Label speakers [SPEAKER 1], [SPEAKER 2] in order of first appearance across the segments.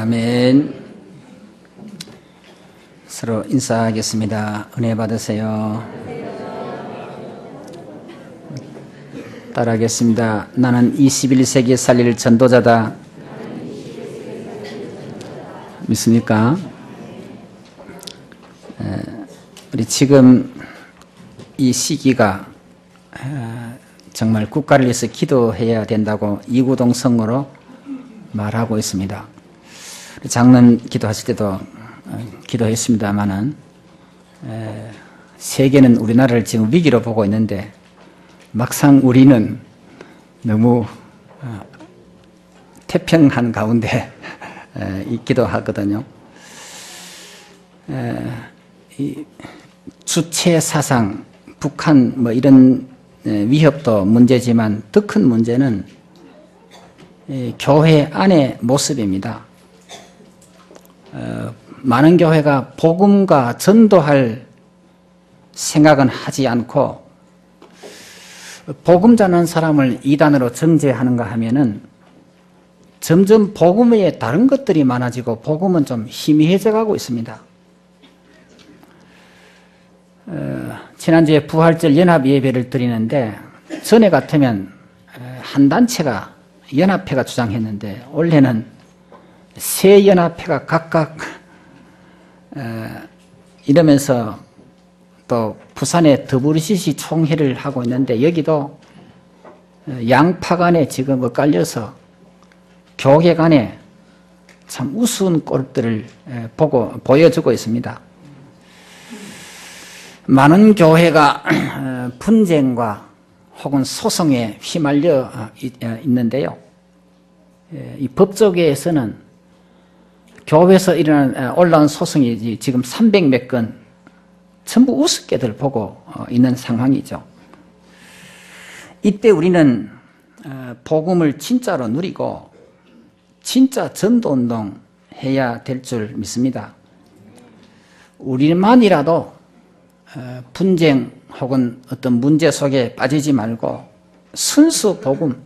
[SPEAKER 1] 아멘. 서로 인사하겠습니다. 은혜 받으세요. 따라하겠습니다. 나는 21세기에 살릴 전도자다. 믿습니까? 우리 지금 이 시기가 정말 국가를 위해서 기도해야 된다고 이구동성으로 말하고 있습니다. 장로님 기도하실 때도 기도했습니다마는 세계는 우리나라를 지금 위기로 보고 있는데 막상 우리는 너무 태평한 가운데 있기도 하거든요. 이 주체 사상, 북한 뭐 이런 위협도 문제지만 더 큰 문제는 교회 안의 모습입니다. 많은 교회가 복음과 전도할 생각은 하지 않고 복음 전하는 사람을 이단으로 정죄하는가 하면은 점점 복음 외에 다른 것들이 많아지고 복음은 좀 희미해져 가고 있습니다. 지난주에 부활절 연합 예배를 드리는데 전에 같으면 한 단체가 연합회가 주장했는데 올해는 세 연합회가 각각 이러면서 또 부산에 더불어시시 총회를 하고 있는데 여기도 양파 간에 지금 엇갈려서 교계 간에 참 우스운 꼴들을 보여주고 있습니다. 많은 교회가 분쟁과 혹은 소송에 휘말려 있는데요. 이 법조계에서는 교회에서 올라온 소송이 지금 300몇 건 전부 우습게들 보고 있는 상황이죠. 이때 우리는 복음을 진짜로 누리고 진짜 전도운동 해야 될 줄 믿습니다. 우리만이라도 분쟁 혹은 어떤 문제 속에 빠지지 말고 순수 복음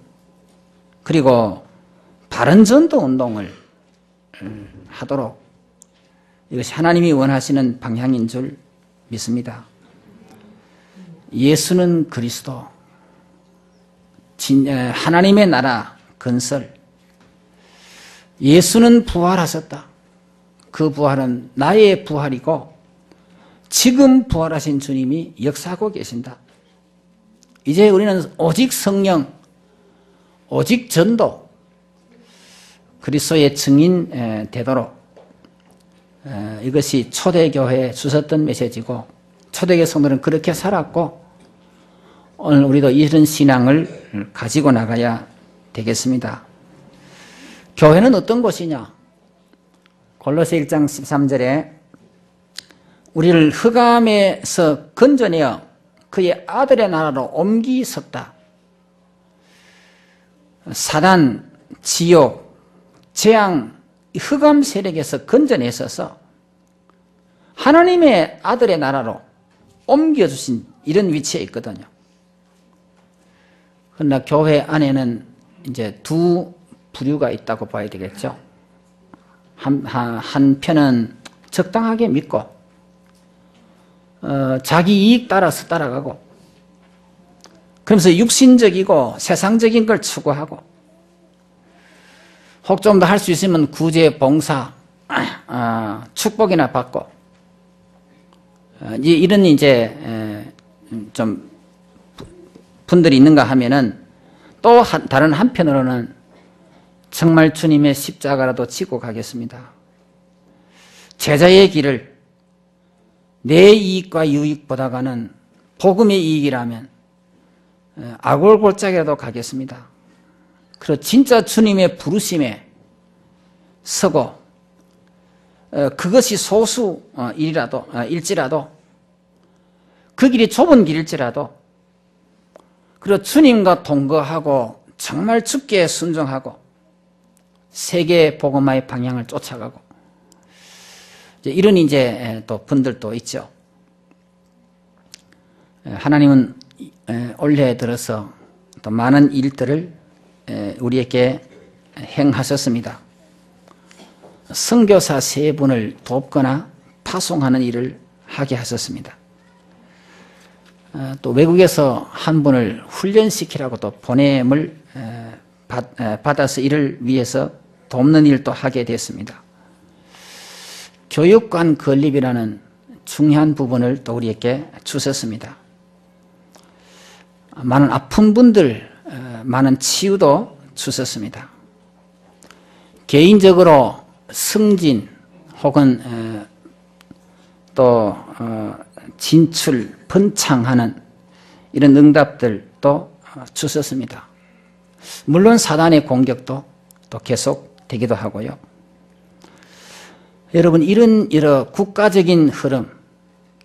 [SPEAKER 1] 그리고 바른 전도운동을 하도록 이것이 하나님이 원하시는 방향인 줄 믿습니다. 예수는 그리스도, 하나님의 나라 건설, 예수는 부활하셨다. 그 부활은 나의 부활이고 지금 부활하신 주님이 역사하고 계신다. 이제 우리는 오직 성령, 오직 전도, 그리스도의 증인 되도록 이것이 초대교회에 주셨던 메시지고 초대교회 성도는 그렇게 살았고 오늘 우리도 이런 신앙을 가지고 나가야 되겠습니다. 교회는 어떤 곳이냐? 골로새 1장 13절에 우리를 흑암에서 건져내어 그의 아들의 나라로 옮기셨다. 사단, 지옥, 재앙, 흑암 세력에서 건져내셔서 하나님의 아들의 나라로 옮겨주신 이런 위치에 있거든요. 그러나 교회 안에는 이제 두 부류가 있다고 봐야 되겠죠. 한 편은 적당하게 믿고 자기 이익 따라서 따라가고 그러면서 육신적이고 세상적인 걸 추구하고 혹 좀 더 할 수 있으면 구제, 봉사, 축복이나 받고 이런 이제 좀 분들이 있는가 하면은 또 다른 한편으로는 정말 주님의 십자가라도 지고 가겠습니다. 제자의 길을 내 이익과 유익보다가는 복음의 이익이라면 아골골짜기라도 가겠습니다. 그리고 진짜 주님의 부르심에 서고 그것이 소수 일지라도 그 길이 좁은 길일지라도 그리고 주님과 동거하고 정말 주께 순종하고 세계 복음화의 방향을 쫓아가고 이런 이제 또 분들도 있죠. 하나님은 올해 들어서 또 많은 일들을 우리에게 행하셨습니다. 선교사 3분을 돕거나 파송하는 일을 하게 하셨습니다. 또 외국에서 한 분을 훈련시키라고 또 보냄을 받아서 이를 위해서 돕는 일도 하게 됐습니다. 교육관 건립이라는 중요한 부분을 또 우리에게 주셨습니다. 많은 아픈 분들, 많은 치유도 주셨습니다. 개인적으로 승진 혹은 또 진출, 번창하는 이런 응답들도 주셨습니다. 물론 사단의 공격도 또 계속되기도 하고요. 여러분, 이런 여러 국가적인 흐름,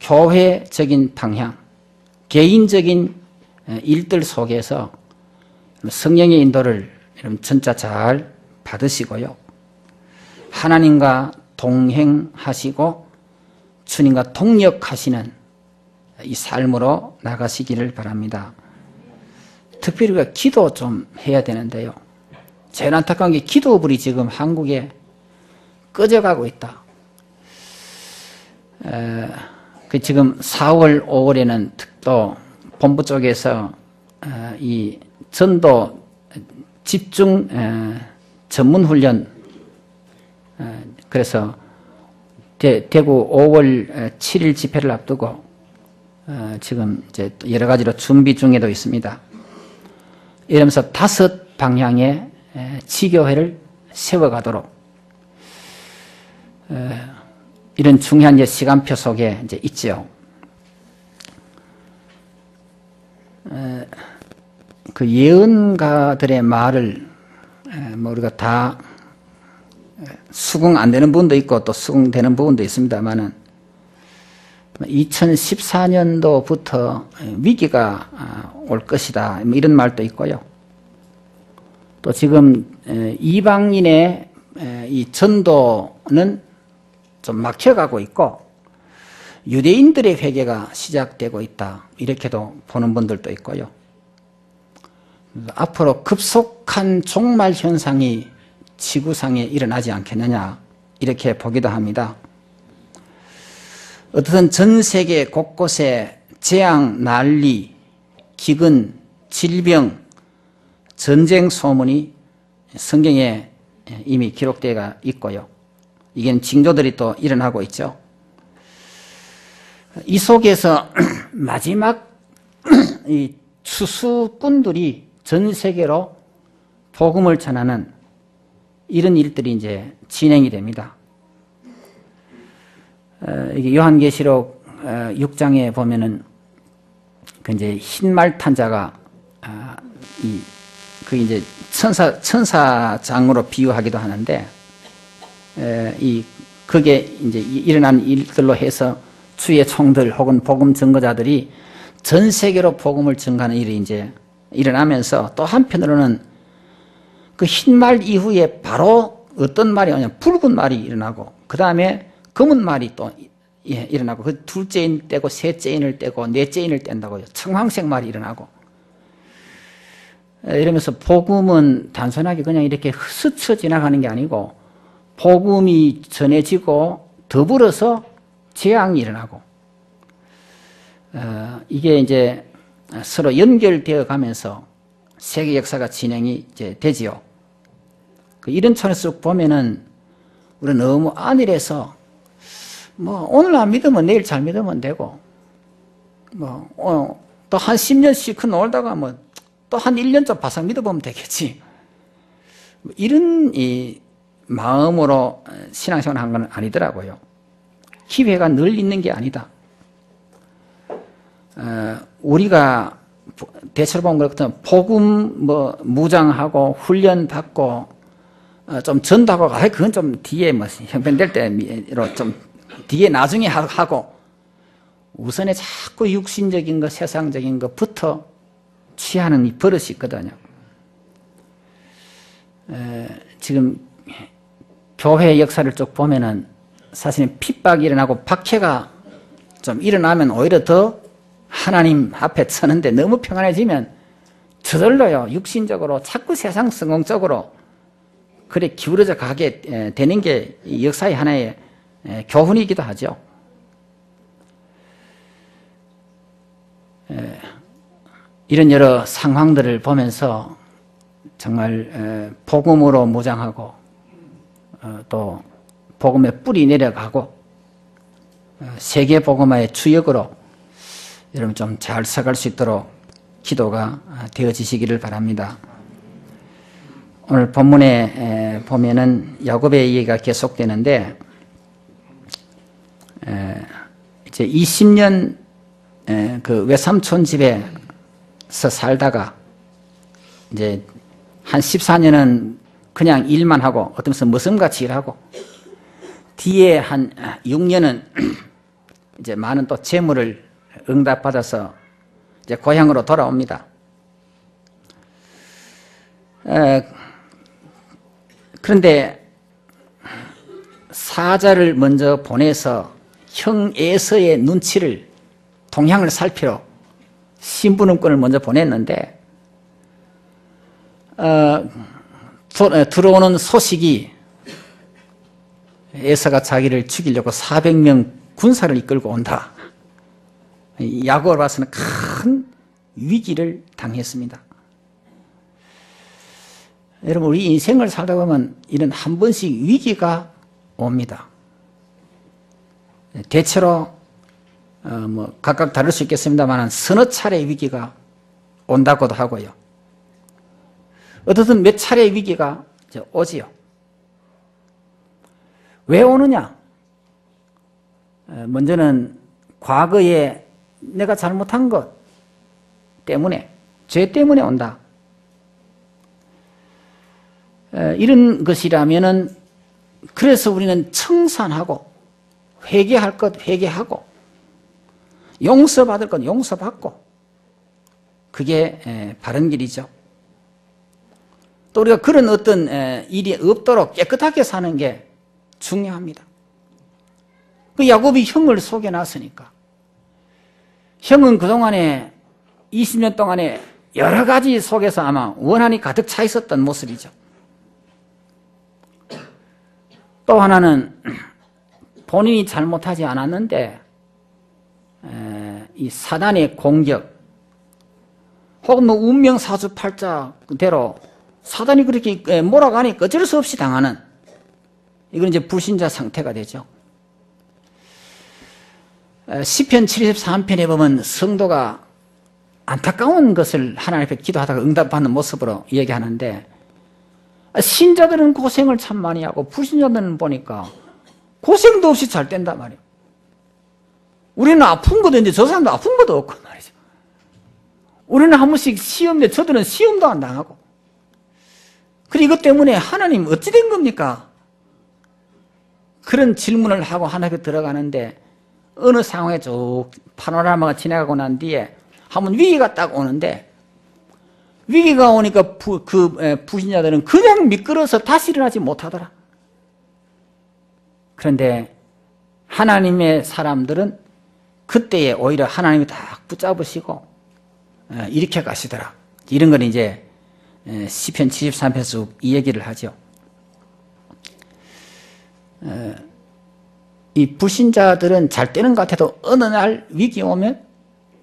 [SPEAKER 1] 교회적인 방향, 개인적인 일들 속에서 성령의 인도를 여러분 진짜 잘 받으시고요. 하나님과 동행하시고 주님과 동역하시는 이 삶으로 나가시기를 바랍니다. 특별히 우리가 기도 좀 해야 되는데요. 제일 안타까운 게 기도불이 지금 한국에 꺼져가고 있다. 지금 4월, 5월에는 또 본부 쪽에서 이 전도 집중 전문훈련, 그래서 대구 5월 7일 집회를 앞두고 지금 이제 여러 가지로 준비 중에도 있습니다. 이러면서 5방향의 지교회를 세워가도록 이런 중요한 이제 시간표 속에 이제 있죠. 그 예언가들의 말을 뭐 우리가 다 수긍 안 되는 부분도 있고 또 수긍되는 부분도 있습니다만은 2014년도부터 위기가 올 것이다 이런 말도 있고요. 또 지금 이방인의 이 전도는 좀 막혀가고 있고 유대인들의 회개가 시작되고 있다 이렇게도 보는 분들도 있고요. 앞으로 급속한 종말 현상이 지구상에 일어나지 않겠느냐 이렇게 보기도 합니다. 어떻든 전 세계 곳곳에 재앙, 난리, 기근, 질병, 전쟁 소문이 성경에 이미 기록되어 있고요. 이게 징조들이 또 일어나고 있죠. 이 속에서 마지막 이 추수꾼들이 전 세계로 복음을 전하는 이런 일들이 이제 진행이 됩니다. 이게 요한계시록 6장에 보면은 그 이제 흰말 탄자가 그 이제 천사장으로 비유하기도 하는데 그게 이제 일어난 일들로 해서 주의 총들 혹은 복음 증거자들이 전 세계로 복음을 증가하는 일이 이제 일어나면서 또 한편으로는 그 흰말 이후에 바로 어떤 말이 오냐 붉은 말이 일어나고 그 다음에 검은 말이 또 일어나고 그 둘째인 떼고 셋째인을 떼고 넷째인을 뗀다고요. 청황색 말이 일어나고 이러면서 복음은 단순하게 그냥 이렇게 스쳐 지나가는 게 아니고 복음이 전해지고 더불어서 재앙이 일어나고 이게 이제 서로 연결되어 가면서 세계 역사가 진행이 이제 되지요. 이런 차원에서 보면은 우리는 너무 안일해서 뭐 오늘 안 믿으면 내일 잘 믿으면 되고, 또 한 10년씩 놀다가 뭐 또 한 1년쯤 바싹 믿어보면 되겠지. 이런 이 마음으로 신앙생활을 한 건 아니더라고요. 기회가 늘 있는 게 아니다. 우리가 대체로 보면 그렇거든. 복음 무장하고 훈련 받고 좀 전도하고, 그건 좀 뒤에 형편될 때로 좀 뒤에 나중에 하고, 우선에 자꾸 육신적인 거, 세상적인 것부터 취하는 이 버릇이 있거든요. 지금 교회 역사를 쭉 보면은 사실 핍박이 일어나고 박해가 좀 일어나면 오히려 더 하나님 앞에 서는데 너무 평안해지면 저절로요, 육신적으로 자꾸 세상 성공적으로 그래 기울어져 가게 되는 게 역사의 하나의 교훈이기도 하죠. 이런 여러 상황들을 보면서 정말 복음으로 무장하고 또 복음의 뿌리 내려가고 세계 복음화의 주역으로 여러분 좀 잘 서갈 수 있도록 기도가 되어지시기를 바랍니다. 오늘 본문에 보면은 야곱의 얘기가 계속되는데, 이제 20년 그 외삼촌 집에서 살다가 이제 한 14년은 그냥 일만 하고 어떤 면서 머슴같이 일하고, 뒤에 한 6년은 이제 많은 또 재물을 응답받아서 이제 고향으로 돌아옵니다. 그런데 사자를 먼저 보내서 형 에서의 눈치를, 동향을 살피러 신부름꾼을 먼저 보냈는데, 들어오는 소식이 에서가 자기를 죽이려고 400명 군사를 이끌고 온다. 야곱을 봐서는 큰 위기를 당했습니다. 여러분, 우리 인생을 살다 보면 이런 한 번씩 위기가 옵니다. 대체로 각각 다를 수 있겠습니다만 서너 차례의 위기가 온다고도 하고요. 어떻든 몇 차례의 위기가 오지요. 왜 오느냐? 먼저는 과거에 내가 잘못한 것 때문에, 죄 때문에 온다. 이런 것이라면은, 그래서 우리는 청산하고, 회개할 것 회개하고, 용서받을 것 용서받고, 그게 바른 길이죠. 또 우리가 그런 어떤 일이 없도록 깨끗하게 사는 게 중요합니다. 그 야곱이 형을 속여놨으니까, 형은 그동안에 20년 동안에 여러 가지 속에서 아마 원한이 가득 차 있었던 모습이죠. 또 하나는 본인이 잘못하지 않았는데 이 사단의 공격, 혹은 운명 사주팔자대로 사단이 그렇게 몰아가니까 어쩔 수 없이 당하는, 이건 이제 불신자 상태가 되죠. 시편 73편에 보면 성도가 안타까운 것을 하나님 앞에 기도하다가 응답받는 모습으로 얘기하는데, 신자들은 고생을 참 많이 하고 불신자들은 보니까 고생도 없이 잘 된단 말이에요. 우리는 아픈 것도 있는데 저 사람도 아픈 것도 없고 말이죠. 우리는 한 번씩 시험인데 저들은 시험도 안 당하고. 그리고 이것 때문에 하나님 어찌 된 겁니까? 그런 질문을 하고 하나님께 들어가는데, 어느 상황에 쭉 파노라마가 지나가고 난 뒤에 한번 위기가 딱 오는데, 위기가 오니까 불신자들은 그냥 미끄러서 다시 일어나지 못하더라. 그런데 하나님의 사람들은 그때에 오히려 하나님이 딱 붙잡으시고 일으켜 가시더라. 이런 건 이제 시편 73편에서 이 얘기를 하죠. 이 불신자들은 잘 되는 것 같아도 어느 날 위기 오면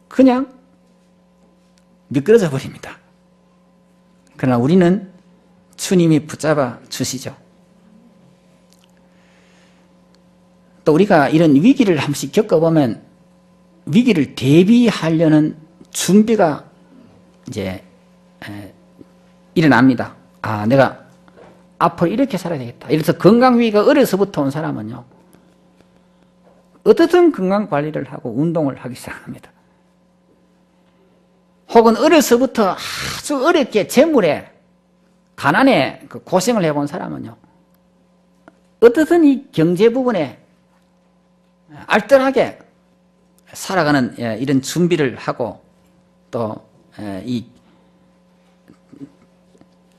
[SPEAKER 1] 그냥 미끄러져 버립니다. 그러나 우리는 주님이 붙잡아 주시죠. 또 우리가 이런 위기를 한 번씩 겪어보면 위기를 대비하려는 준비가 이제 일어납니다. 아, 내가 앞으로 이렇게 살아야 되겠다. 이래서 건강위기가 어려서부터 온 사람은요, 어떻든 건강관리를 하고 운동을 하기 시작합니다. 혹은 어려서부터 아주 어렵게 재물에, 가난에 고생을 해본 사람은요, 어떻든 이 경제 부분에 알뜰하게 살아가는 이런 준비를 하고 또 이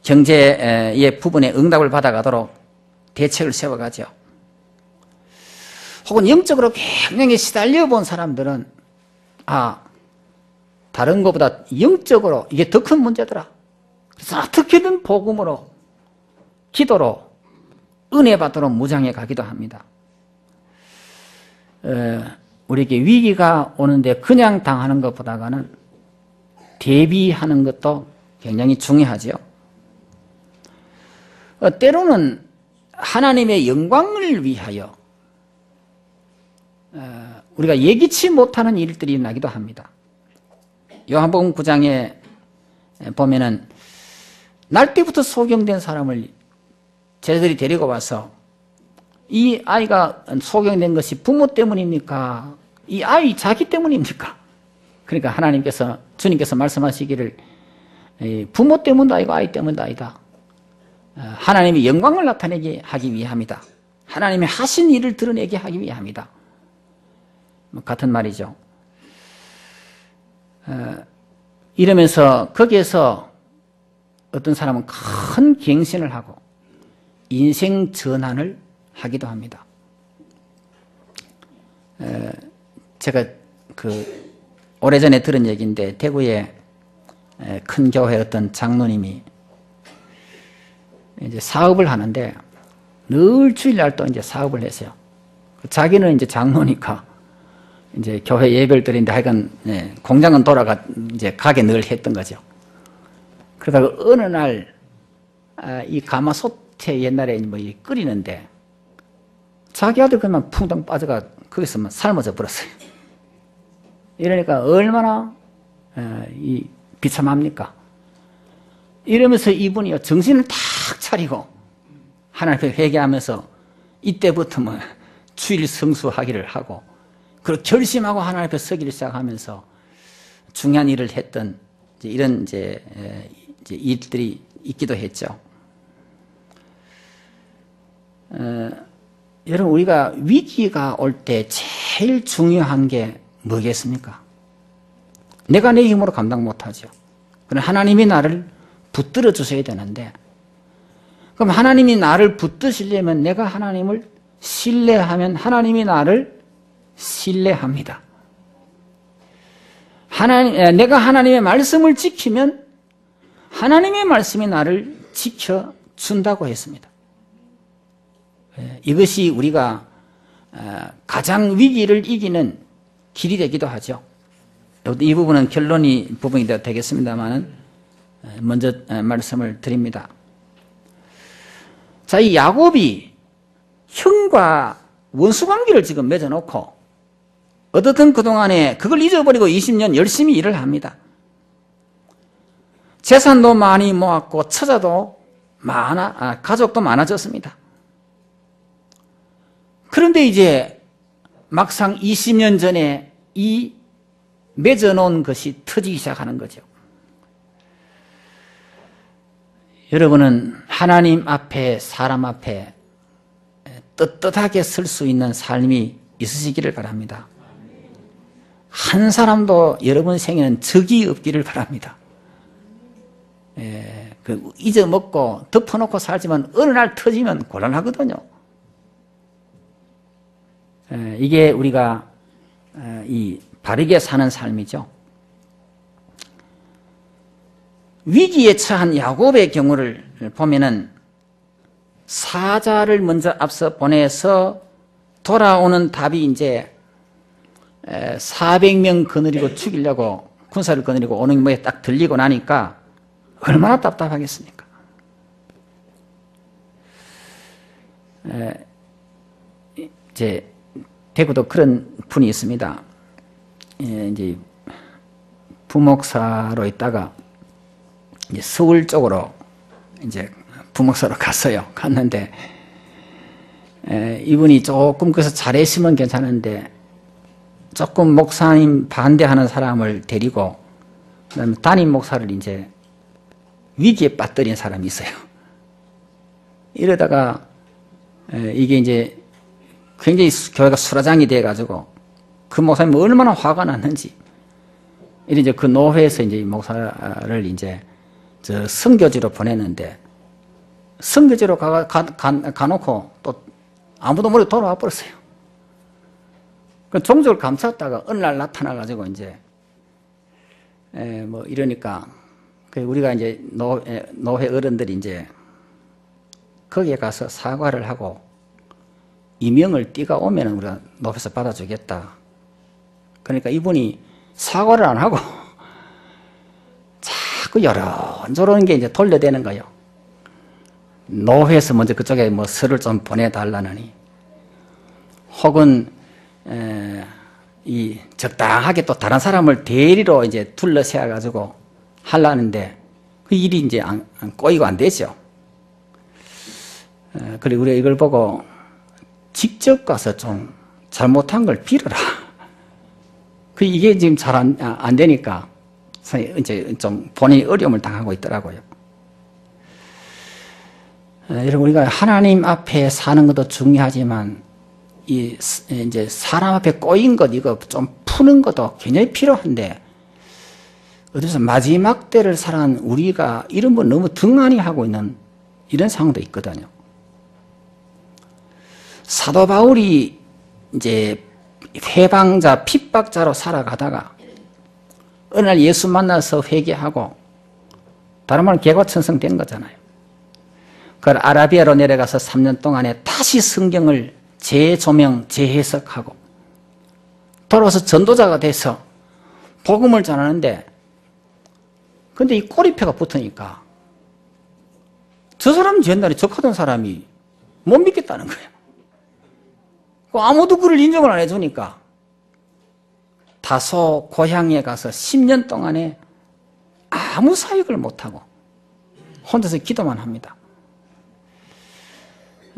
[SPEAKER 1] 경제의 부분에 응답을 받아가도록 대책을 세워가죠. 혹은 영적으로 굉장히 시달려 본 사람들은 다른 것보다 영적으로 이게 더 큰 문제더라. 그래서 어떻게든 복음으로, 기도로 은혜 받도록 무장해 가기도 합니다. 우리에게 위기가 오는데 그냥 당하는 것보다는 대비하는 것도 굉장히 중요하죠. 때로는 하나님의 영광을 위하여 우리가 예기치 못하는 일들이 나기도 합니다. 요한복음 9장에 보면은 날 때부터 소경된 사람을 제자들이 데리고 와서 이 아이가 소경된 것이 부모 때문입니까? 이 아이 자기 때문입니까? 그러니까 주님께서 말씀하시기를 부모 때문도 아니고 아이 때문도 아니다. 하나님의 영광을 나타내게 하기 위함이다. 하나님의 하신 일을 드러내게 하기 위함이다. 같은 말이죠. 이러면서 거기에서 어떤 사람은 큰 갱신을 하고 인생 전환을 하기도 합니다. 제가 오래전에 들은 얘기인데 대구에 큰 교회 어떤 장로님이 이제 사업을 하는데 늘 주일날도 이제 사업을 했어요. 자기는 이제 장로니까 이제 교회 예배를 드리는데 하여간 공장은 돌아가 이제 가게 늘 했던 거죠. 그러다가 어느 날 이 가마솥에 옛날에 뭐 끓이는데 자기 아들 그만 풍덩 빠져가 거기서 삶아져 버렸어요. 이러니까 얼마나 비참합니까? 이러면서 이분이 정신을 탁 차리고 하나님 앞에 회개하면서 이때부터 뭐 주일 성수하기를 하고 그리고 결심하고 하나님 앞에 서기를 시작하면서 중요한 일을 했던 이런 이제 일들이 있기도 했죠. 여러분, 우리가 위기가 올 때 제일 중요한 게 뭐겠습니까? 내가 내 힘으로 감당 못하죠. 그럼 하나님이 나를 붙들어 주셔야 되는데, 그럼 하나님이 나를 붙드시려면 내가 하나님을 신뢰하면 하나님이 나를 신뢰합니다. 내가 하나님의 말씀을 지키면 하나님의 말씀이 나를 지켜준다고 했습니다. 이것이 우리가 가장 위기를 이기는 길이 되기도 하죠. 이 부분은 부분이 되겠습니다만 먼저 말씀을 드립니다. 자, 이 야곱이 형과 원수관계를 지금 맺어놓고 어떻든 그동안에 그걸 잊어버리고 20년 열심히 일을 합니다. 재산도 많이 모았고 처자도 가족도 많아졌습니다. 그런데 이제 막상 20년 전에 이 맺어놓은 것이 터지기 시작하는 거죠. 여러분은 하나님 앞에 사람 앞에 떳떳하게 설 수 있는 삶이 있으시기를 바랍니다. 한 사람도 여러분 생에는 적이 없기를 바랍니다. 잊어먹고 덮어놓고 살지만 어느 날 터지면 곤란하거든요. 이게 우리가 이 바르게 사는 삶이죠. 위기에 처한 야곱의 경우를 보면은 사자를 먼저 앞서 보내서 돌아오는 답이 이제 400명 거느리고 죽이려고 군사를 거느리고 오는 모에 딱 들리고 나니까 얼마나 답답하겠습니까? 이제 대구도 그런 분이 있습니다. 예, 이제 부목사로 있다가 이제 서울 쪽으로 이제 부목사로 갔어요. 갔는데 이분이 조금 그래서 잘했으면 괜찮은데 조금 목사님 반대하는 사람을 데리고 그다음에 담임 목사를 이제 위기에 빠뜨린 사람이 있어요. 이러다가 이게 이제 굉장히 교회가 수라장이 돼가지고 그 목사님이 얼마나 화가 났는지 이제 그 노회에서 이제 목사를 이제 저 선교지로 보냈는데 선교지로 가놓고 또 아무도 모르게 돌아와 버렸어요. 그 종족을 감쌌다가 어느 날 나타나가지고 이제 뭐 이러니까 우리가 이제 노회 어른들이 이제 거기에 가서 사과를 하고 이명을 띠가 오면은 우리가 노회에서 받아주겠다. 그러니까 이분이 사과를 안 하고 자꾸 여론저런 게 이제 돌려대는 거예요. 노회에서 먼저 그쪽에 뭐 서를 좀 보내달라느니 혹은 이 적당하게 또 다른 사람을 대리로 이제 둘러세워 가지고 하려는데 그 일이 이제 꼬이고 안 되죠. 그리고 우리가 이걸 보고 직접 가서 좀 잘못한 걸 빌어라. 이게 지금 잘 안 되니까 이제 좀 본인이 어려움을 당하고 있더라고요. 여러분, 우리가 하나님 앞에 사는 것도 중요하지만 이제 사람 앞에 꼬인 것 이거 좀 푸는 것도 굉장히 필요한데 어디서 마지막 때를 살아간 우리가 이런 거 너무 등한히 하고 있는 이런 상황도 있거든요. 사도 바울이 이제 회방자, 핍박자로 살아가다가 어느 날 예수 만나서 회개하고 다른 말로 개과천성된 거잖아요. 그걸 아라비아로 내려가서 3년 동안에 다시 성경을 재조명, 재해석하고 돌아와서 전도자가 돼서 복음을 전하는데 근데 이 꼬리표가 붙으니까 저 사람 옛날에 적하던 사람이 못 믿겠다는 거예요. 아무도 그를 인정을 안 해주니까 다소 고향에 가서 10년 동안에 아무 사역을 못하고 혼자서 기도만 합니다.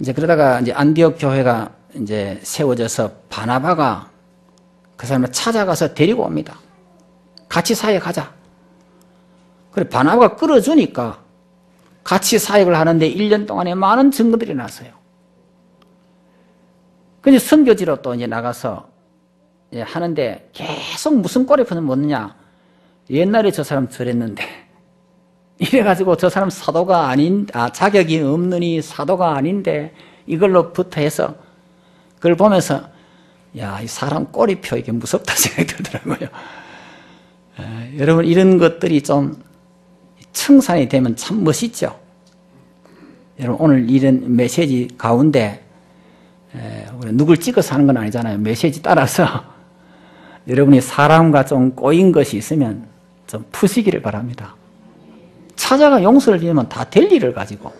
[SPEAKER 1] 이제 그러다가 이제 안디옥 교회가 이제 세워져서 바나바가 그 사람을 찾아가서 데리고 옵니다. 같이 사역하자. 그래 바나바가 끌어주니까 같이 사역을 하는데 1년 동안에 많은 증거들이 났어요. 근데 선교지로 또 이제 나가서 이제 하는데 계속 무슨 꼬리표는 묻느냐. 옛날에 저 사람 저랬는데 이래가지고 저 사람 사도가 자격이 없느니 사도가 아닌데 이걸로부터 해서 그걸 보면서 야, 이 사람 꼬리표 이게 무섭다 생각이 들더라고요. 여러분 이런 것들이 좀 청산이 되면 참 멋있죠. 여러분 오늘 이런 메시지 가운데 우리 누굴 찍어서 하는 건 아니잖아요. 메시지 따라서 여러분이 사람과 좀 꼬인 것이 있으면 좀 푸시기를 바랍니다. 찾아가 용서를 빌면 다 될 일을 가지고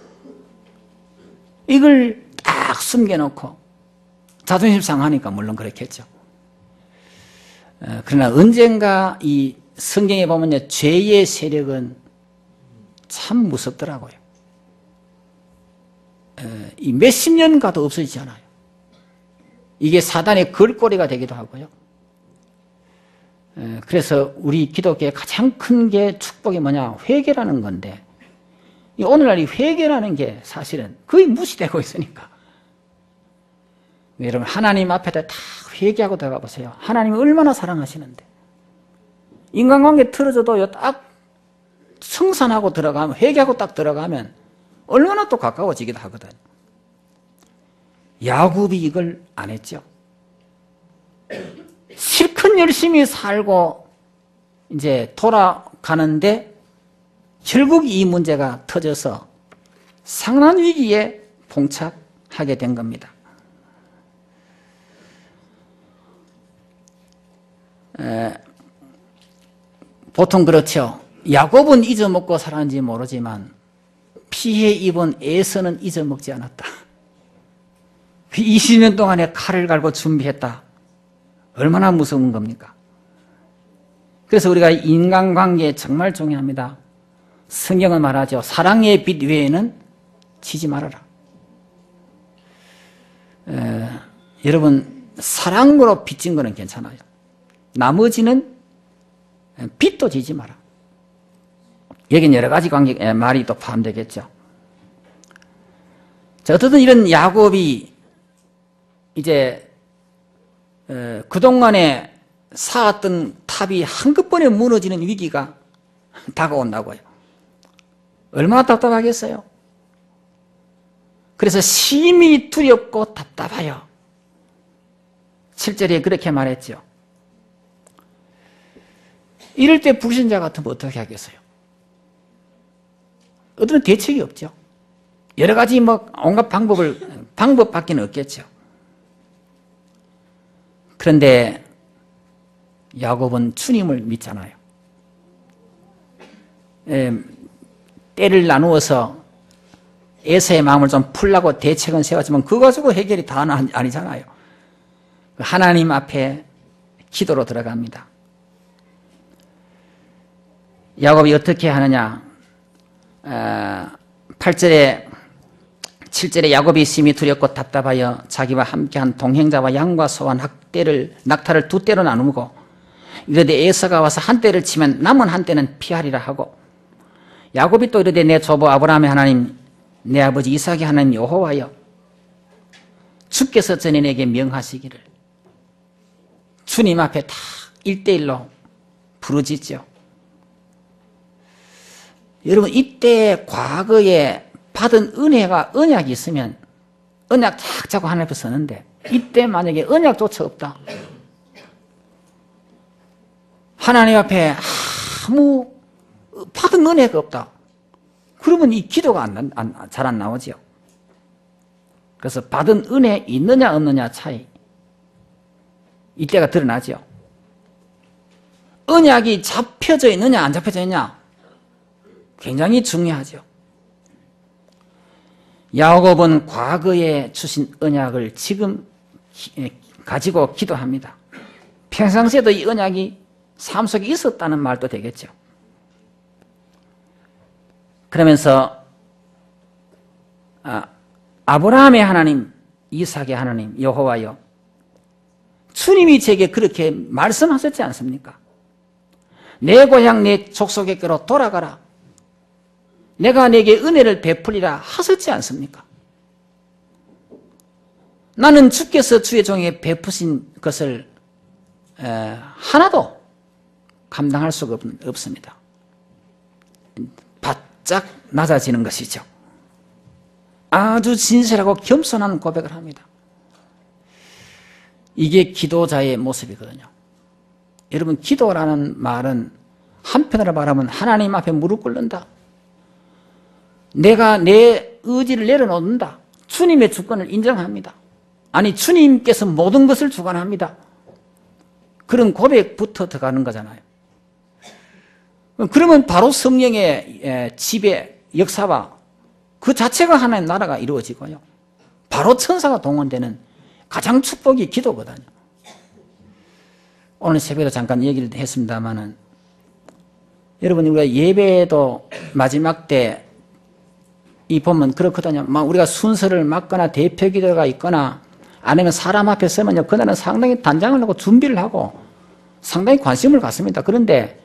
[SPEAKER 1] 이걸 딱 숨겨놓고 자존심 상하니까 물론 그렇겠죠. 그러나 언젠가 이 성경에 보면 죄의 세력은 참 무섭더라고요. 이 몇십 년 가도 없어지지 않아요. 이게 사단의 걸거리가 되기도 하고요. 그래서 우리 기독교의 가장 큰 게 축복이 뭐냐? 회개라는 건데 오늘날 이 회개라는 게 사실은 거의 무시되고 있으니까 여러분 하나님 앞에다 다 회개하고 들어가 보세요. 하나님이 얼마나 사랑하시는데 인간관계 틀어져도 딱 성산하고 들어가면 회개하고 딱 들어가면 얼마나 또 가까워지기도 하거든. 야곱이 이걸 안 했죠. 실컷 열심히 살고 이제 돌아가는데 결국 이 문제가 터져서 상난 위기에 봉착하게 된 겁니다. 보통 그렇죠. 야곱은 잊어먹고 살았는지 모르지만 피해 입은 에서는 잊어먹지 않았다. 20년 동안에 칼을 갈고 준비했다. 얼마나 무서운 겁니까? 그래서 우리가 인간관계에 정말 중요합니다. 성경은 말하죠. 사랑의 빛 외에는 지지 말아라. 여러분, 사랑으로 빚진 거는 괜찮아요. 나머지는 빚도 지지 마라. 여기는 여러 가지 관계, 말이 또 포함되겠죠. 자, 어쨌든 이런 야곱이 이제 그동안에 쌓았던 탑이 한꺼번에 무너지는 위기가 다가온다고요. 얼마나 답답하겠어요. 그래서 심히 두렵고 답답하여 7절에 그렇게 말했죠. 이럴 때 불신자 같으면 어떻게 하겠어요? 어떤 대책이 없죠. 여러 가지 온갖 방법밖에 없겠죠. 그런데 야곱은 주님을 믿잖아요. 때를 나누어서 에서의 마음을 좀 풀라고 대책은 세웠지만 그거 가지고 해결이 다 아니잖아요. 하나님 앞에 기도로 들어갑니다. 야곱이 어떻게 하느냐. 8절에 7절에 야곱이 심히 두렵고 답답하여 자기와 함께한 동행자와 양과 소와 낙타를 두 떼로 나누고 이르되 에서가 와서 한 떼를 치면 남은 한 떼는 피하리라 하고 야곱이 또 이르되 내 조부 아브라함의 하나님 내 아버지 이삭의 하나님 여호와여 주께서 전에 내게 명하시기를 주님 앞에 다 1대1로 부르짖죠. 여러분 이때 과거에 받은 언약이 있으면 언약 쫙 잡고 하나님 앞에 서는데 이때 만약에 언약조차 없다. 하나님 앞에 아무 받은 은혜가 없다. 그러면 이 기도가 잘 안 나오죠. 그래서 받은 은혜 있느냐 없느냐 차이. 이때가 드러나죠. 언약이 잡혀져 있느냐 안 잡혀져 있느냐 굉장히 중요하죠. 야곱은 과거에 주신 언약을 지금 가지고 기도합니다. 평상시에도 이 언약이 삶 속에 있었다는 말도 되겠죠. 그러면서 아브라함의 하나님, 이삭의 하나님, 여호와여 주님이 제게 그렇게 말씀하셨지 않습니까? 내 고향 내 족속에게로 돌아가라. 내가 내게 은혜를 베풀리라 하셨지 않습니까? 나는 주께서 주의 종에게 베푸신 것을 하나도 감당할 수가 없습니다. 바짝 낮아지는 것이죠. 아주 진실하고 겸손한 고백을 합니다. 이게 기도자의 모습이거든요. 여러분 기도라는 말은 한편으로 말하면 하나님 앞에 무릎 꿇는다. 내가 내 의지를 내려놓는다. 주님의 주권을 인정합니다. 아니 주님께서 모든 것을 주관합니다. 그런 고백부터 들어가는 거잖아요. 그러면 바로 성령의 지배, 역사와 그 자체가 하나님 나라가 이루어지고요. 바로 천사가 동원되는 가장 축복이 기도거든요. 오늘 새벽에도 잠깐 얘기를 했습니다마는 여러분 우리가 예배도 마지막 때 이 보면 그렇거든요. 우리가 순서를 맡거나 대표 기도가 있거나 아니면 사람 앞에 서면요. 그날은 상당히 단장을 하고 준비를 하고 상당히 관심을 갖습니다. 그런데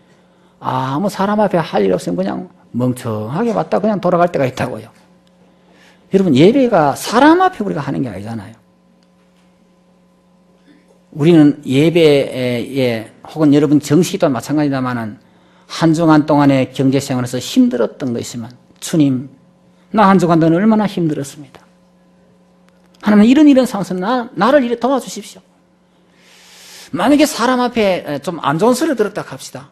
[SPEAKER 1] 아무 사람 앞에 할 일 없으면 그냥 멍청하게 왔다 그냥 돌아갈 때가 있다고요. 여러분 예배가 사람 앞에 우리가 하는 게 아니잖아요. 우리는 예배에 혹은 여러분 정식도 마찬가지다마는 한 주간 동안의 경제생활에서 힘들었던 거 있으면 주님 나 한 주간 동안 얼마나 힘들었습니다. 하나님 이런 상황에서 나를 이렇게 도와주십시오. 만약에 사람 앞에 좀 안 좋은 소리를 들었다 합시다.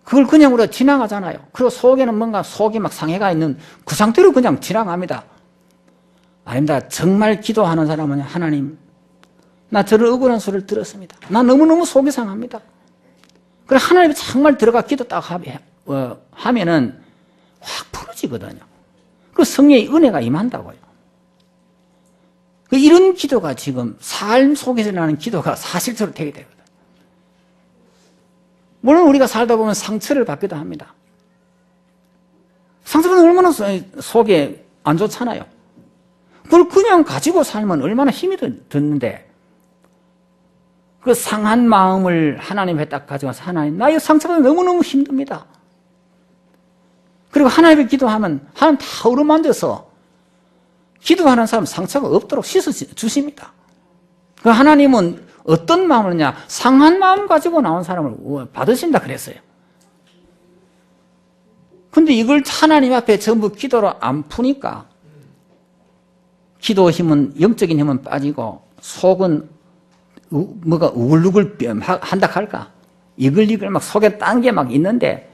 [SPEAKER 1] 그걸 그냥 우리가 지나가잖아요. 그리고 속에는 뭔가 속이 막 상해가 있는 그 상태로 그냥 지나갑니다. 아닙니다. 정말 기도하는 사람은 하나님 나 저런 억울한 소리를 들었습니다. 나 너무너무 속이 상합니다. 그래 하나님이 정말 들어가 기도 딱 하면은 확 풀어지거든요. 그 성령의 은혜가 임한다고요. 이런 기도가 지금 삶 속에서 나는 기도가 사실처럼 되게 되거든. 물론 우리가 살다 보면 상처를 받기도 합니다. 상처는 얼마나 속에 안 좋잖아요. 그걸 그냥 가지고 살면 얼마나 힘이 드는데, 그 상한 마음을 하나님에 딱 가져가서 하나님, 나의 상처가 너무너무 힘듭니다. 그리고 하나님께 기도하면 하나님 다 어루만져서 기도하는 사람 상처가 없도록 씻어주십니다. 그 하나님은 어떤 마음이냐, 상한 마음 가지고 나온 사람을 받으신다 그랬어요. 근데 이걸 하나님 앞에 전부 기도로 안 푸니까 기도 힘은, 영적인 힘은 빠지고 속은 뭐가 우글우글 한다 할까? 이글이글 막 속에 딴 게 막 있는데,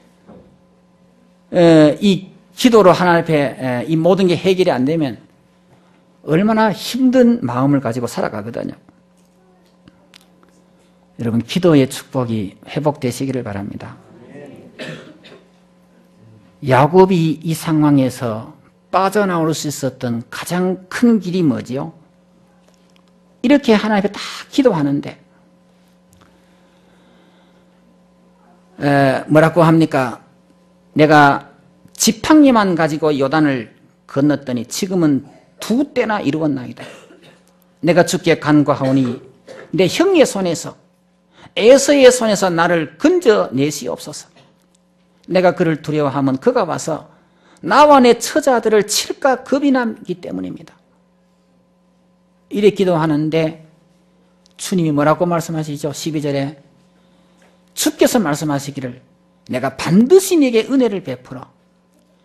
[SPEAKER 1] 이 기도로 하나님 앞에 이 모든 게 해결이 안 되면 얼마나 힘든 마음을 가지고 살아가거든요. 여러분, 기도의 축복이 회복되시기를 바랍니다. 야곱이 이 상황에서 빠져나올 수 있었던 가장 큰 길이 뭐지요? 이렇게 하나님 앞에 다 기도하는데 뭐라고 합니까? 내가 지팡이만 가지고 요단을 건넜더니 지금은 2때나 이루었나이다. 내가 주께 간구하오니 내 형의 손에서, 에서의 손에서 나를 건져내시옵소서. 내가 그를 두려워하면 그가 와서 나와 내 처자들을 칠까 겁이 나기 때문입니다. 이렇게 기도하는데 주님이 뭐라고 말씀하시죠? 12절에 주께서 말씀하시기를 내가 반드시 네게 은혜를 베풀어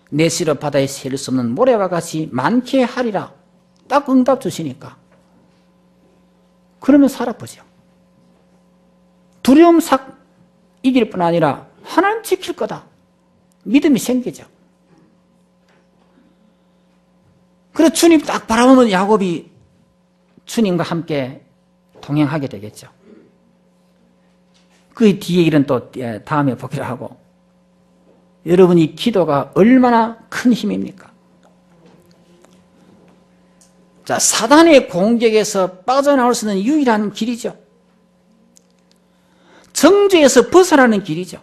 [SPEAKER 1] 내 씨로 바다에 셀 수 없는 모래와 같이 많게 하리라. 딱 응답 주시니까 그러면 살아보죠. 두려움 싹 이길 뿐 아니라 하나님 지킬 거다. 믿음이 생기죠. 그래서 주님 딱 바라보면 야곱이 주님과 함께 동행하게 되겠죠. 그 뒤에 일은 또 다음에 보기로 하고, 여러분 이 기도가 얼마나 큰 힘입니까? 자, 사단의 공격에서 빠져나올 수 있는 유일한 길이죠. 정죄에서 벗어나는 길이죠.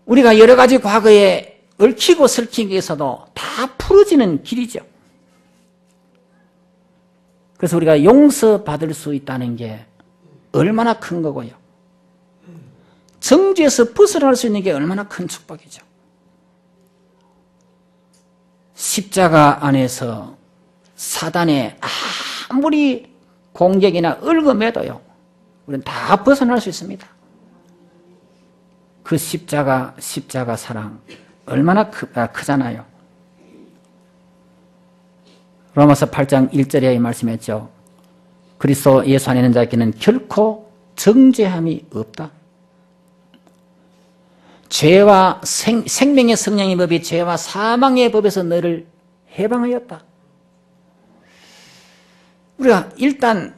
[SPEAKER 1] 우리가 여러 가지 과거에 얽히고 설킨 것에서도 다 풀어지는 길이죠. 그래서 우리가 용서받을 수 있다는 게 얼마나 큰 거고요. 정죄에서 벗어날 수 있는 게 얼마나 큰 축복이죠. 십자가 안에서 사단의 아무리 공격이나 얽음에도요, 우리는 다 벗어날 수 있습니다. 그 십자가 사랑 얼마나 크잖아요. 로마서 8장 1절에 말씀했죠. 그리스도 예수 안에 있는 자에게는 결코 정죄함이 없다. 죄와 생명의 성령의 법이 죄와 사망의 법에서 너를 해방하였다. 우리가 일단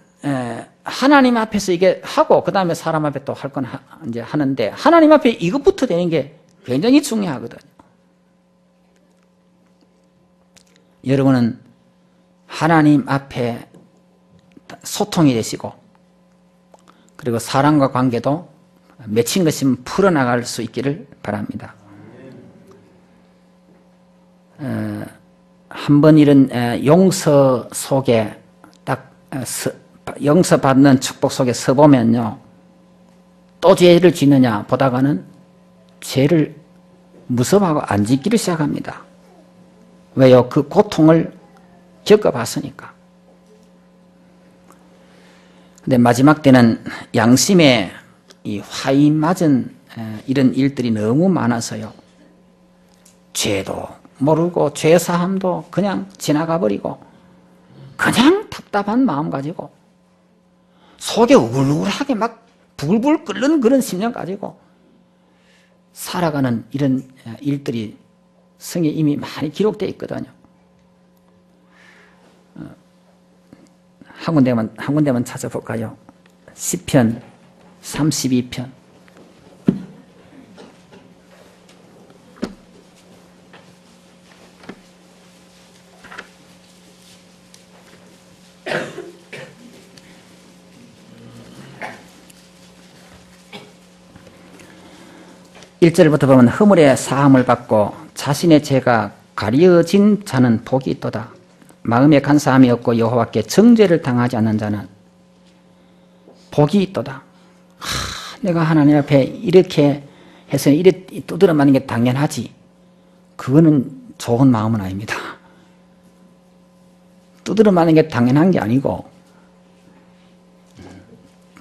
[SPEAKER 1] 하나님 앞에서 이게 하고 그 다음에 사람 앞에 또 할 건 이제 하는데, 하나님 앞에 이것부터 되는 게 굉장히 중요하거든요. 여러분은 하나님 앞에 소통이 되시고, 그리고 사람과 관계도 맺힌 것이면 풀어나갈 수 있기를 바랍니다. 한번 이런 용서 속에 딱 용서받는 축복 속에 서보면요, 또 죄를 짓느냐 보다가는 죄를 무섭하고 안 짓기를 시작합니다. 왜요? 그 고통을 겪어봤으니까. 근데 마지막 때는 양심에 이 화이 맞은 이런 일들이 너무 많아서요, 죄도 모르고 죄사함도 그냥 지나가 버리고 그냥 답답한 마음 가지고 속에 우울하게 막 불불 끓는 그런 심령 가지고 살아가는 이런 일들이 성에 이미 많이 기록되어 있거든요. 한 군데만 찾아볼까요? 시편 32편. (1절부터) 보면 허물의 사함을 받고 자신의 죄가 가려진 자는 복이 있도다. 마음에 간사함이 없고 여호와께 정죄를 당하지 않는 자는 복이 있도다. 내가 하나님 앞에 이렇게 해서 이렇게 두드려 맞는 게 당연하지. 그거는 좋은 마음은 아닙니다. 두드려 맞는 게 당연한 게 아니고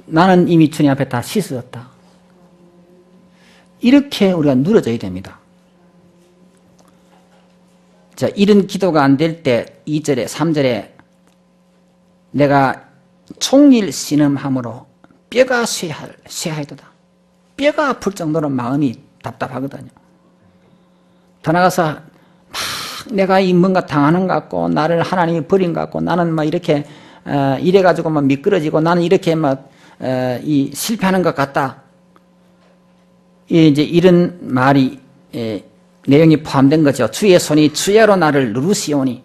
[SPEAKER 1] 나는 이미 주님 앞에 다 씻어졌다. 이렇게 우리가 누려져야 됩니다. 자, 이런 기도가 안 될 때 2절에 3절에 내가 종일 신음함으로 뼈가 쇠하이도다. 뼈가 아플 정도로 마음이 답답하거든요. 더 나가서 막 내가 이 뭔가 당하는 것 같고 나를 하나님이 버린 것 같고 나는 막 이렇게 이래가지고 막 미끄러지고 나는 이렇게 막 이 실패하는 것 같다. 이제 이런 말이 내용이 포함된 거죠. 주의 손이 주야로 나를 누르시오니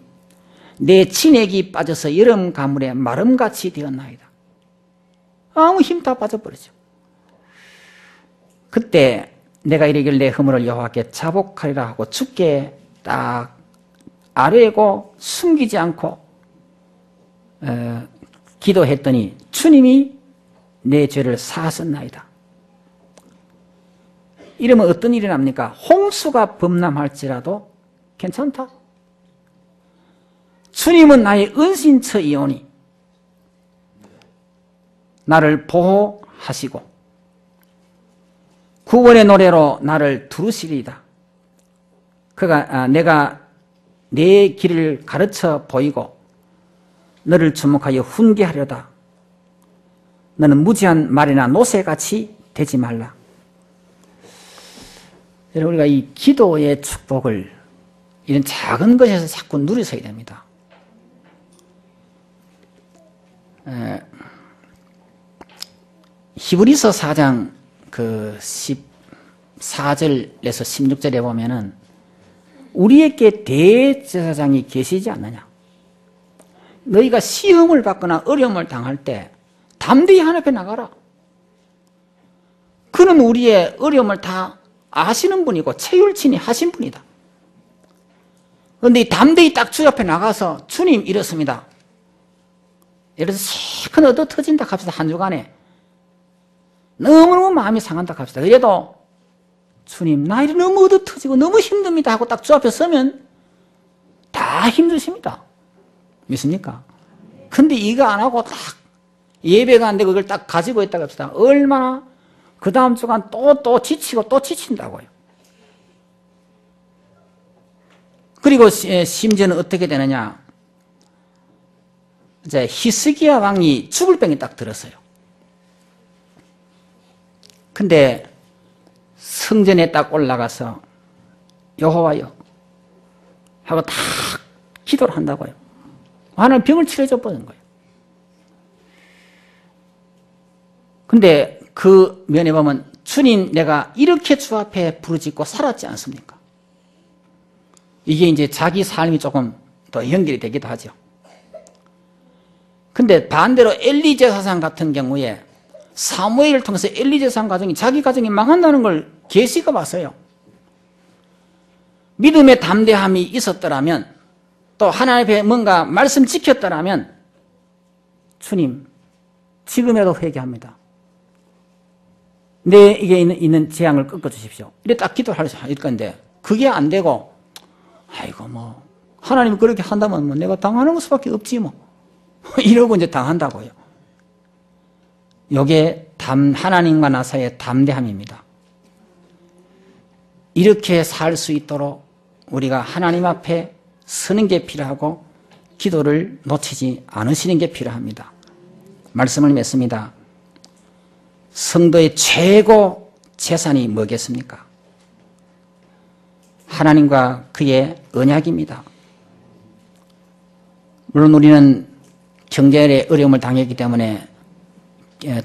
[SPEAKER 1] 내 진액이 빠져서 여름 가물에 마름같이 되었나이다. 아무 힘 다 빠져버리죠. 그때 내가 이르길 내 허물을 여호와께 자복하리라 하고 주께 딱 아뢰고 숨기지 않고 기도했더니 주님이 내 죄를 사하셨나이다. 이러면 어떤 일이 납니까? 홍수가 범람할지라도 괜찮다. 주님은 나의 은신처이오니 나를 보호하시고 구원의 노래로 나를 두르시리이다. 그가 내가 내 길을 가르쳐 보이고 너를 주목하여 훈계하려다. 너는 무지한 말이나 노새같이 되지 말라. 여러분, 우리가 이 기도의 축복을 이런 작은 것에서 자꾸 누리셔야 됩니다. 히브리서 4장 그 14절에서 16절에 보면은 우리에게 대제사장이 계시지 않느냐. 너희가 시험을 받거나 어려움을 당할 때 담대히 하나님 앞에 나가라. 그는 우리의 어려움을 다 아시는 분이고 체휼친이 하신 분이다. 그런데 이 담대히 딱 주 앞에 나가서 주님 이렇습니다. 예를 들어서 큰 얻어 터진다 합시다. 한 주간에 너무너무 마음이 상한다 합시다. 그래도 주님 나 이래 너무 얻어 터지고 너무 힘듭니다 하고 딱 주 앞에 서면 다 힘드십니다. 믿습니까? 근데 이거 안 하고 딱 예배가 안 되고 그걸 딱 가지고 있다고 합시다. 얼마나 그 다음 주간 또 지치고 또 지친다고요. 그리고 심지어는 어떻게 되느냐. 이제 히스기야 왕이 죽을 병이 딱 들었어요. 근데 성전에 딱 올라가서 여호와여 하고 딱 기도를 한다고요. 하나님 병을 치료해줘 버린 거예요. 근데 그 면에 보면 주님 내가 이렇게 주 앞에 부르짖고 살았지 않습니까? 이게 이제 자기 삶이 조금 더 연결이 되기도 하죠. 근데 반대로 엘리 제사장 같은 경우에 사무엘을 통해서 엘리 제사장 가정이 자기 가정이 망한다는 걸 계시가 봤어요. 믿음의 담대함이 있었더라면 또 하나님 앞에 뭔가 말씀 지켰더라면 주님 지금이라도 회개합니다. 내게 있는 재앙을 꺾어주십시오. 이래 딱 기도를 할 건데 그게 안 되고 아이고 뭐 하나님이 그렇게 한다면 뭐 내가 당하는 수밖에 없지 뭐 이러고 이제 당한다고요. 이게 하나님과 나 사이의 담대함입니다. 이렇게 살 수 있도록 우리가 하나님 앞에 서는 게 필요하고 기도를 놓치지 않으시는 게 필요합니다. 말씀을 맺습니다. 성도의 최고 재산이 뭐겠습니까? 하나님과 그의 언약입니다. 물론 우리는 경제의 어려움을 당했기 때문에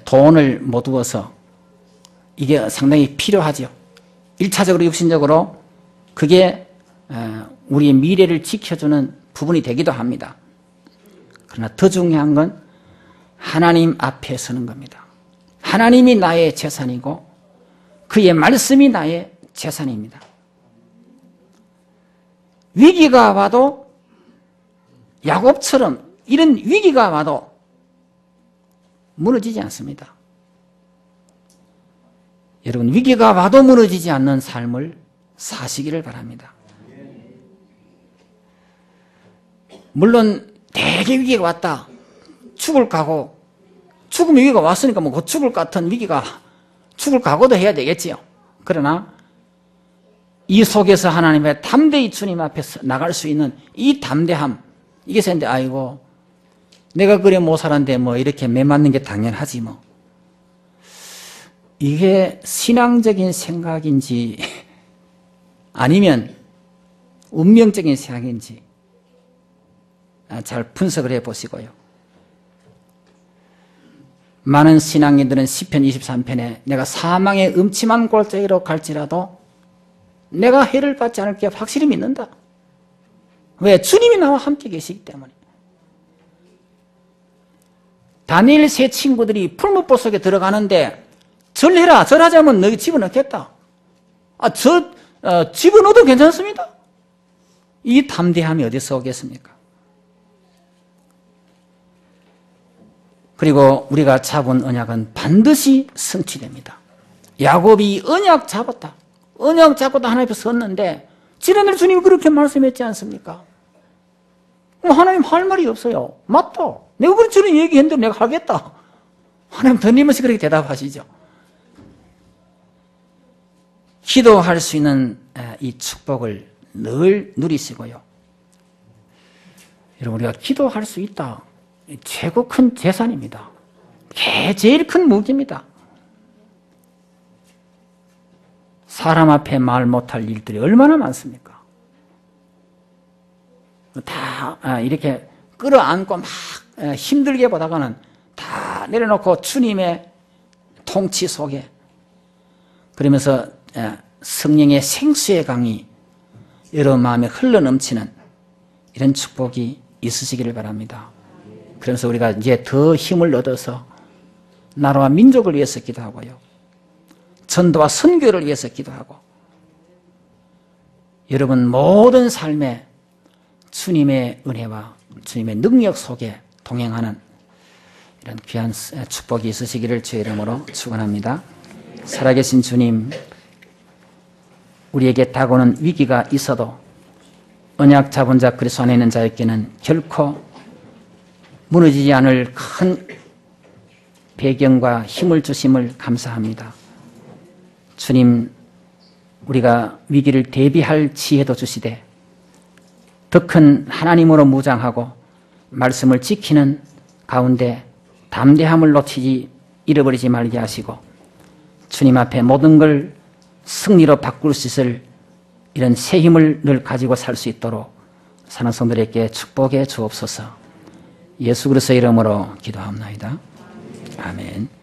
[SPEAKER 1] 돈을 못 두어서 이게 상당히 필요하죠. 1차적으로 육신적으로 그게 우리의 미래를 지켜주는 부분이 되기도 합니다. 그러나 더 중요한 건 하나님 앞에 서는 겁니다. 하나님이 나의 재산이고 그의 말씀이 나의 재산입니다. 위기가 와도 야곱처럼 이런 위기가 와도 무너지지 않습니다. 여러분, 위기가 와도 무너지지 않는 삶을 사시기를 바랍니다. 물론 대개 위기가 왔다. 죽을 각오, 죽음 위기가 왔으니까 뭐 그 죽을 것 같은 위기가 죽을 각오도 해야 되겠지요. 그러나 이 속에서 하나님의 담대히 주님 앞에서 나갈 수 있는 이 담대함, 이게 생데 아이고 내가 그래 못 살았는데 뭐 이렇게 매 맞는 게 당연하지 뭐. 이게 신앙적인 생각인지 아니면 운명적인 생각인지 잘 분석을 해 보시고요. 많은 신앙인들은 시편 23편에 내가 사망의 음침한 골짜기로 갈지라도 내가 해를 받지 않을 게 확실히 믿는다. 왜? 주님이 나와 함께 계시기 때문에. 다니엘 세 친구들이 풀무불 속에 들어가는데 절해라, 절하자면 너희 집어넣겠다. 집어넣어도 괜찮습니다. 이 담대함이 어디서 오겠습니까? 그리고 우리가 잡은 언약은 반드시 성취됩니다. 야곱이 언약 잡았다. 언약 잡고도 하나님 앞에 섰는데 지난날 주님이 그렇게 말씀했지 않습니까? 하나님 할 말이 없어요. 맞다. 내가 그런 주님 얘기했는데 내가 하겠다. 하나님 던림없이 그렇게 대답하시죠. 기도할 수 있는 이 축복을 늘 누리시고요. 여러분, 우리가 기도할 수 있다. 최고 큰 재산입니다. 제일 큰 무기입니다. 사람 앞에 말 못할 일들이 얼마나 많습니까? 다 이렇게 끌어안고 막 힘들게 보다가는 다 내려놓고 주님의 통치 속에 그러면서 성령의 생수의 강이 여러분 마음에 흘러넘치는 이런 축복이 있으시기를 바랍니다. 그래서 우리가 이제 더 힘을 얻어서 나라와 민족을 위해서 기도하고요. 전도와 선교를 위해서 기도하고 여러분 모든 삶에 주님의 은혜와 주님의 능력 속에 동행하는 이런 귀한 축복이 있으시기를 주의 이름으로 축원합니다. 살아계신 주님, 우리에게 다가오는 위기가 있어도 언약 잡은 자 그리스도 안에 있는 자에게는 결코 무너지지 않을 큰 배경과 힘을 주심을 감사합니다. 주님, 우리가 위기를 대비할 지혜도 주시되 더 큰 하나님으로 무장하고 말씀을 지키는 가운데 담대함을 잃어버리지 말게 하시고 주님 앞에 모든 걸 승리로 바꿀 수 있을 이런 새 힘을 늘 가지고 살 수 있도록 사는 성도들에게 축복해 주옵소서. 예수 그리스도의 이름으로 기도합니다. 아멘.